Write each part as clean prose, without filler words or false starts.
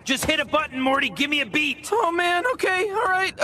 Just hit a button, Morty. Give me a beat. Oh man, okay, alright,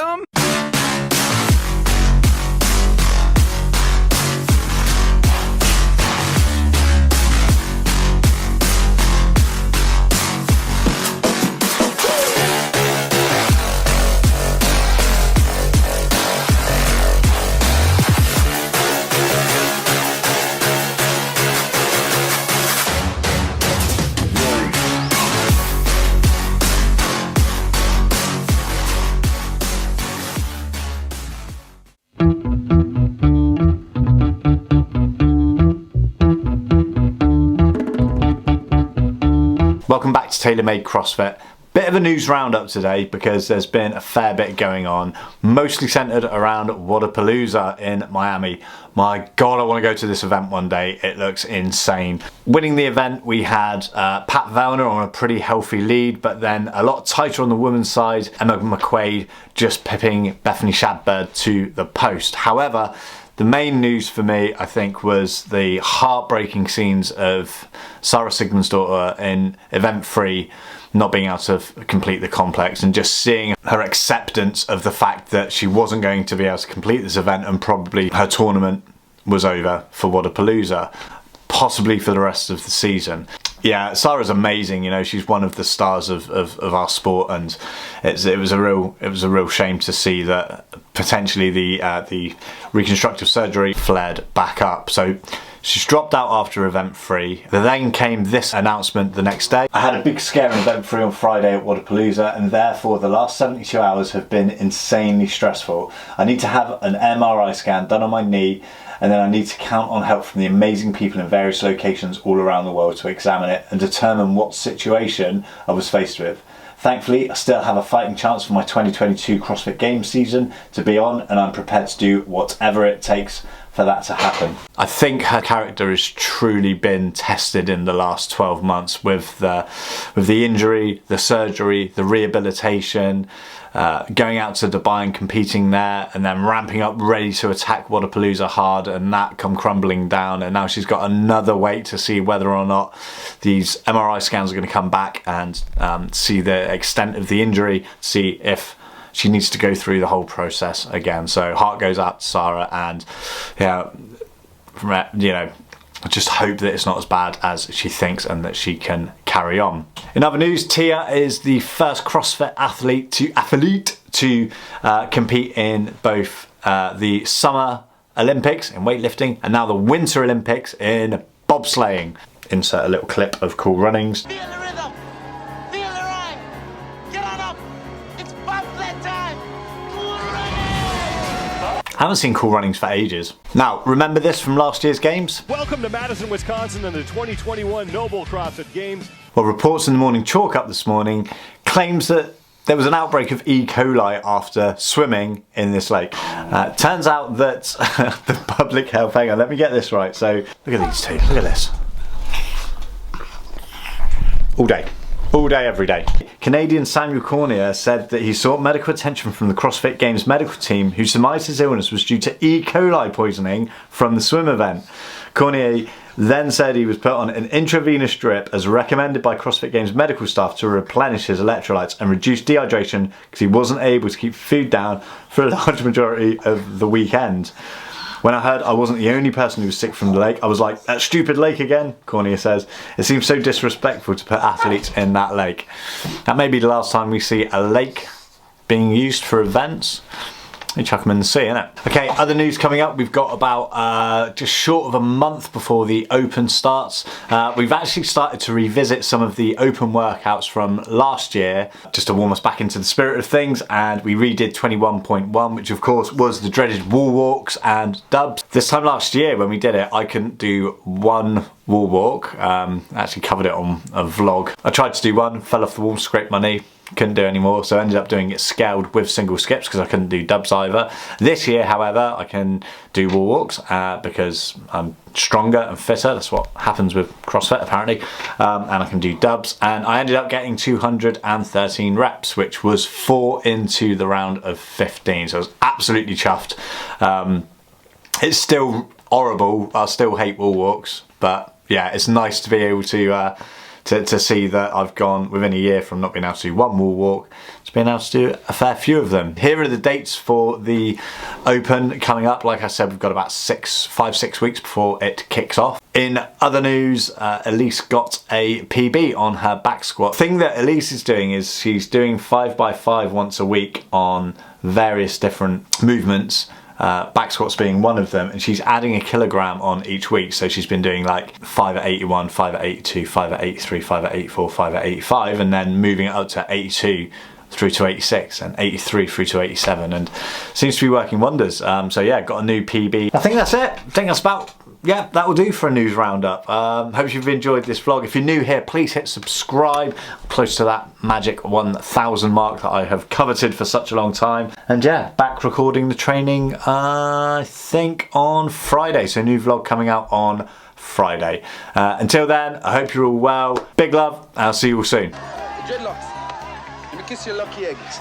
Welcome back to TaylorMade CrossFit. Bit of a news roundup today because there's been a fair bit going on, mostly centered around Wodapalooza in Miami. My God, I want to go to this event one day. It looks insane. Winning the event, we had Pat Vellner on a pretty healthy lead, but then a lot tighter on the women's side, Emma McQuaid just pipping Bethany Shadbird to the post. However, the main news for me, I think, was the heartbreaking scenes of Sara Sigmundsdottir in event 3 not being able to complete the complex, and just seeing her acceptance of the fact that she wasn't going to be able to complete this event and probably her tournament was over for Wodapalooza, possibly for the rest of the season. Yeah, Sara's amazing. You know, she's one of the stars of our sport, and it was a real shame to see that potentially the reconstructive surgery flared back up. So she's dropped out after event 3. Then came this announcement the next day. I had a big scare in event 3 on Friday at Wodapalooza, and therefore the last 72 hours have been insanely stressful. I need to have an MRI scan done on my knee, and then I need to count on help from the amazing people in various locations all around the world to examine it and determine what situation I was faced with. Thankfully, I still have a fighting chance for my 2022 CrossFit Games season to be on, and I'm prepared to do whatever it takes for that to happen. I think her character has truly been tested in the last 12 months with the injury, the surgery, the rehabilitation, going out to Dubai and competing there, and then ramping up ready to attack Wodapalooza hard, and that come crumbling down. And now she's got another wait to see whether or not these MRI scans are going to come back and see the extent of the injury, see if she needs to go through the whole process again. So heart goes out to Sara, and yeah, you know, I just hope that it's not as bad as she thinks and that she can carry on. In other news, Tia is the first CrossFit athlete to compete in both the Summer Olympics in weightlifting and now the Winter Olympics in bobsleighing. Insert a little clip of Cool Runnings. Feel the rhythm, feel the rhyme, get on up, it's bobsled time, Cool Runnings! I haven't seen Cool Runnings for ages. Now, remember this from last year's games? Welcome to Madison, Wisconsin and the 2021 Noble CrossFit Games. Well, reports in the Morning Chalk Up this morning claims that there was an outbreak of E-Coli after swimming in this lake. Turns out that the public health, hang on, let me get this right. So, look at these two, look at this. All day, every day. Canadian Samuel Cornier said that he sought medical attention from the CrossFit Games medical team, who surmised his illness was due to E. coli poisoning from the swim event. Cornier then said he was put on an intravenous drip as recommended by CrossFit Games medical staff to replenish his electrolytes and reduce dehydration because he wasn't able to keep food down for a large majority of the weekend. When I heard I wasn't the only person who was sick from the lake, I was like, that stupid lake again, Cornier says. It seems so disrespectful to put athletes in that lake. That may be the last time we see a lake being used for events. You chuck them in the sea, innit? Okay, other news coming up. We've got about just short of a month before the Open starts. We've actually started to revisit some of the Open workouts from last year, just to warm us back into the spirit of things, and we redid 21.1, which of course was the dreaded wall walks and dubs. This time last year when we did it, I couldn't do one wall walk. I actually covered it on a vlog. I tried to do one, fell off the wall, scraped my knee. Couldn't do any more, so I ended up doing it scaled with single skips because I couldn't do dubs either. This year, however, I can do wall walks because I'm stronger and fitter. That's what happens with CrossFit apparently. And I can do dubs, and I ended up getting 213 reps, which was 4 into the round of 15, so I was absolutely chuffed. It's still horrible, I still hate wall walks, but yeah, it's nice to be able to to see that I've gone within a year from not being able to do one wall walk to being able to do a fair few of them. Here are the dates for the Open coming up. Like I said, we've got about 5-6 weeks before it kicks off. In other news, Elise got a PB on her back squat. The thing that Elise is doing is she's doing 5x5 once a week on various different movements, back squats being one of them, and she's adding a kilogram on each week. So she's been doing like 5 at 81, 5 at 82, 5 at 83, 5 at 84, 5 at 85, and then moving it up to 82 through to 86 and 83 through to 87, and seems to be working wonders. So yeah, got a new PB. I think that's it. I think that's about, yeah, that will do for a news roundup. Hope you've enjoyed this vlog. If you're new here, please hit subscribe. I'm close to that magic 1,000 mark that I have coveted for such a long time. And yeah, back recording the training, I think on Friday. So new vlog coming out on Friday. Until then, I hope you're all well. Big love, and I'll see you all soon. Dreadlocks. Let me kiss your lucky eggs.